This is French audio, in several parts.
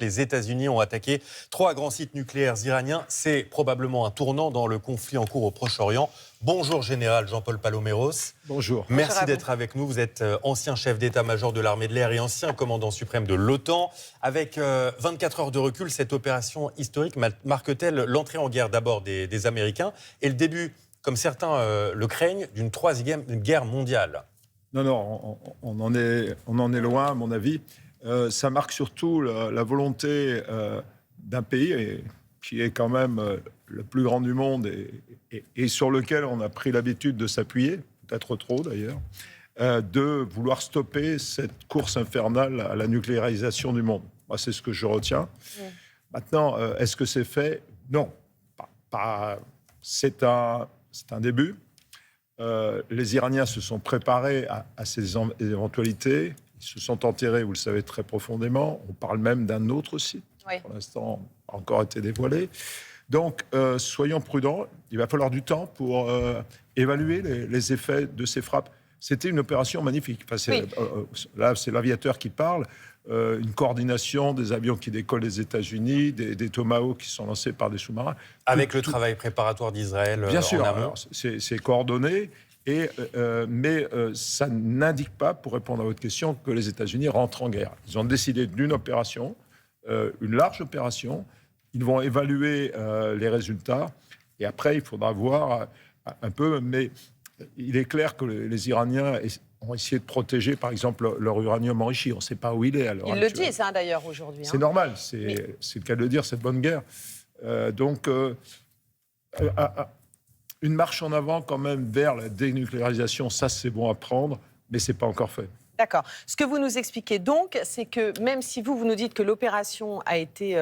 Les États-Unis ont attaqué 3 grands sites nucléaires iraniens. C'est probablement un tournant dans le conflit en cours au Proche-Orient. Bonjour Général Jean-Paul Paloméros. Bonjour. Merci d'être avec nous. Vous êtes ancien chef d'état-major de l'armée de l'air et ancien commandant suprême de l'OTAN. Avec 24 heures de recul, cette opération historique marque-t-elle l'entrée en guerre d'abord des Américains et le début, comme certains le craignent, d'une troisième guerre mondiale? Non, on en est loin, à mon avis. Ça marque surtout la volonté d'un pays qui est quand même le plus grand du monde et sur lequel on a pris l'habitude de s'appuyer, peut-être trop d'ailleurs, de vouloir stopper cette course infernale à la nucléarisation du monde. Moi, c'est ce que je retiens. Oui. Maintenant, est-ce que c'est fait? Non. C'est un début. Les Iraniens se sont préparés à ces éventualités. Ils se sont enterrés, vous le savez, très profondément. On parle même d'un autre site, oui. Pour l'instant, n'a pas encore été dévoilé. Donc, soyons prudents. Il va falloir du temps pour évaluer les effets de ces frappes. C'était une opération magnifique. Enfin, oui. Là, c'est l'aviateur qui parle. Une coordination des avions qui décollent des États-Unis, des Tomahawks qui sont lancés par des sous-marins. Avec le travail préparatoire d'Israël bien sûr, en amont. Alors, c'est coordonné. Mais ça n'indique pas, pour répondre à votre question, que les États-Unis rentrent en guerre. Ils ont décidé d'une opération, une large opération. Ils vont évaluer les résultats. Et après, il faudra voir un peu. Mais il est clair que les Iraniens ont essayé de protéger, par exemple, leur uranium enrichi. On ne sait pas où il est à l'heure actuelle. Ils le disent, d'ailleurs, aujourd'hui. C'est normal. C'est le cas de le dire, c'est de bonne guerre. Une marche en avant quand même vers la dénucléarisation, ça c'est bon à prendre, mais c'est pas encore fait. D'accord. Ce que vous nous expliquez donc, c'est que même si vous nous dites que l'opération a été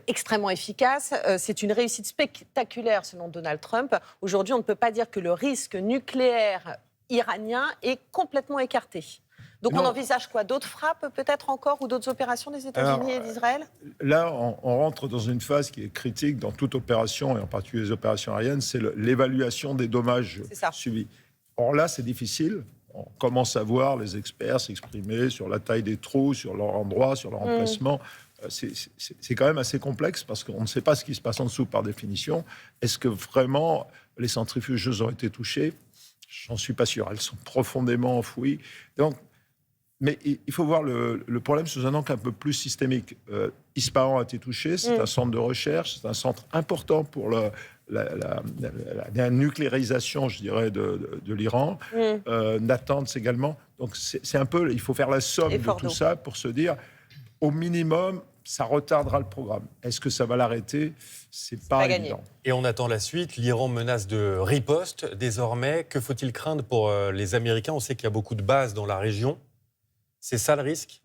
extrêmement efficace, c'est une réussite spectaculaire selon Donald Trump. Aujourd'hui, on ne peut pas dire que le risque nucléaire iranien est complètement écarté. Donc on envisage quoi? D'autres frappes peut-être encore ou d'autres opérations des États-Unis et d'Israël? Là, on rentre dans une phase qui est critique dans toute opération, et en particulier les opérations aériennes, c'est l'évaluation des dommages subis. Or là, c'est difficile. On commence à voir les experts s'exprimer sur la taille des trous, sur leur endroit, sur leur emplacement. C'est quand même assez complexe parce qu'on ne sait pas ce qui se passe en dessous par définition. Est-ce que vraiment les centrifugeuses ont été touchées? J'en suis pas sûr. Elles sont profondément enfouies. Donc, mais il faut voir le problème sous un angle un peu plus systémique. Ispahan a été touché, c'est un centre de recherche, c'est un centre important pour la nucléarisation, je dirais, de l'Iran. Natanz également. Donc c'est un peu, il faut faire la somme de tout ça pour se dire, au minimum, ça retardera le programme. Est-ce que ça va l'arrêter? C'est pas évident. Et on attend la suite. L'Iran menace de riposte désormais. Que faut-il craindre pour les Américains? On sait qu'il y a beaucoup de bases dans la région. C'est ça le risque?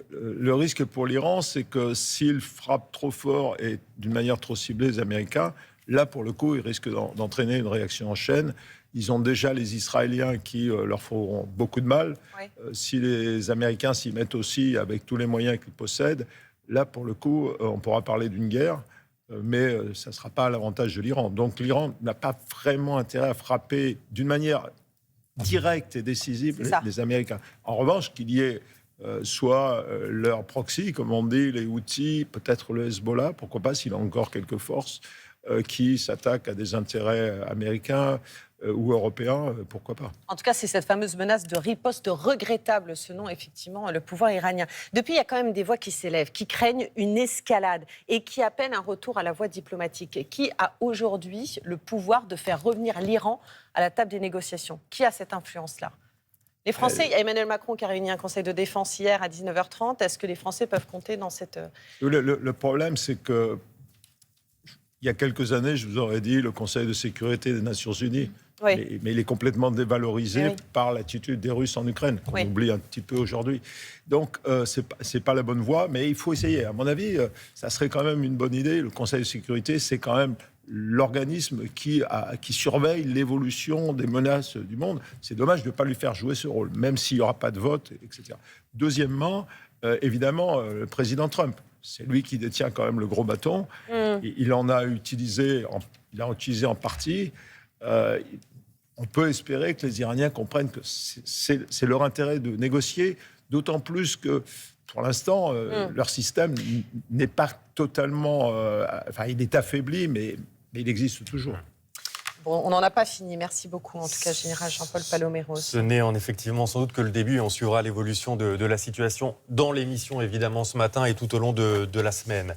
Le risque pour l'Iran, c'est que s'il frappe trop fort et d'une manière trop ciblée les Américains, là, pour le coup, ils risquent d'entraîner une réaction en chaîne. Ils ont déjà les Israéliens qui leur feront beaucoup de mal. Oui. Si les Américains s'y mettent aussi avec tous les moyens qu'ils possèdent, là, pour le coup, on pourra parler d'une guerre, mais ça ne sera pas à l'avantage de l'Iran. Donc l'Iran n'a pas vraiment intérêt à frapper d'une manière directe et décisive les Américains. En revanche, qu'il y ait soit leur proxy, comme on dit, les Houthis, peut-être le Hezbollah, pourquoi pas, s'il a encore quelques forces qui s'attaquent à des intérêts américains ou européens, pourquoi pas. En tout cas, c'est cette fameuse menace de riposte regrettable, ce nom, effectivement, le pouvoir iranien. Depuis, il y a quand même des voix qui s'élèvent, qui craignent une escalade et qui appellent un retour à la voie diplomatique. Qui a aujourd'hui le pouvoir de faire revenir l'Iran à la table des négociations? Qui a cette influence-là? Les Français, il y a Emmanuel Macron qui a réuni un conseil de défense hier à 19h30. Est-ce que les Français peuvent compter dans cette... Le problème, c'est que il y a quelques années, je vous aurais dit le Conseil de sécurité des Nations Unies. Oui. Mais il est complètement dévalorisé par l'attitude des Russes en Ukraine, qu'on oublie un petit peu aujourd'hui. Donc, c'est pas la bonne voie, mais il faut essayer. À mon avis, ça serait quand même une bonne idée. Le Conseil de sécurité, c'est quand même l'organisme qui surveille l'évolution des menaces du monde. C'est dommage de ne pas lui faire jouer ce rôle, même s'il n'y aura pas de vote, etc. Deuxièmement, évidemment, le président Trump. C'est lui qui détient quand même le gros bâton. Il en a utilisé, en partie. On peut espérer que les Iraniens comprennent que c'est leur intérêt de négocier, d'autant plus que pour l'instant, leur système n'est pas totalement... il est affaibli, mais il existe toujours. Bon, on n'en a pas fini. Merci beaucoup, en tout cas, Général Jean-Paul Paloméros. Ce n'est effectivement sans doute que le début. On suivra l'évolution de la situation dans l'émission, évidemment, ce matin et tout au long de la semaine.